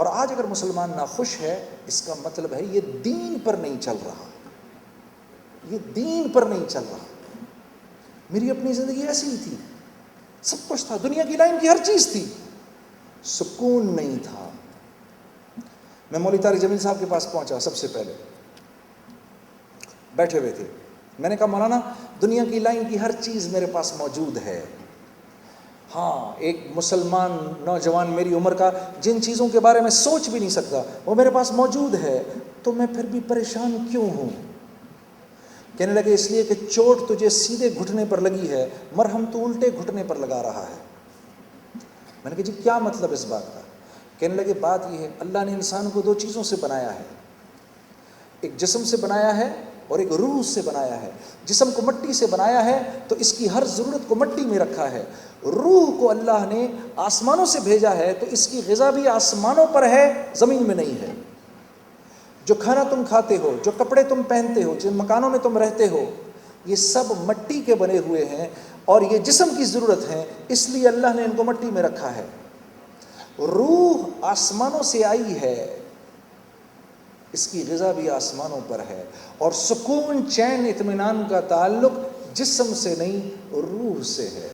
اور آج اگر مسلمان ناخوش ہے، اس کا مطلب ہے یہ دین پر نہیں چل رہا، یہ دین پر نہیں چل رہا۔ میری اپنی زندگی ایسی ہی تھی، سب کچھ تھا، دنیا کی لائن کی ہر چیز تھی، سکون نہیں تھا۔ میں مولوی طارق جمیل صاحب کے پاس پہنچا، سب سے پہلے بیٹھے ہوئے تھے، میں نے کہا مولانا دنیا کی لائن کی ہر چیز میرے پاس موجود ہے، ہاں ایک مسلمان نوجوان میری عمر کا جن چیزوں کے بارے میں سوچ بھی نہیں سکتا وہ میرے پاس موجود ہے، تو میں پھر بھی پریشان کیوں ہوں؟ کہنے لگے اس لیے کہ چوٹ تجھے سیدھے گھٹنے پر لگی ہے، مرہم تو الٹے گھٹنے پر لگا رہا ہے۔ میں نے کہا جی کیا مطلب اس بات کا؟ کہنے لگے بات یہ ہے، اللہ نے انسان کو دو چیزوں سے بنایا ہے، ایک جسم سے بنایا ہے اور ایک روح سے بنایا ہے۔ جسم کو مٹی سے بنایا ہے تو اس کی ہر ضرورت کو مٹی میں رکھا ہے، روح کو اللہ نے آسمانوں سے بھیجا ہے تو اس کی غذا بھی آسمانوں پر ہے، زمین میں نہیں ہے۔ جو کھانا تم کھاتے ہو، جو کپڑے تم پہنتے ہو، جن مکانوں میں تم رہتے ہو، یہ سب مٹی کے بنے ہوئے ہیں اور یہ جسم کی ضرورت ہے، اس لیے اللہ نے ان کو مٹی میں رکھا ہے۔ روح آسمانوں سے آئی ہے، اس کی غذا بھی آسمانوں پر ہے، اور سکون چین اطمینان کا تعلق جسم سے نہیں روح سے ہے۔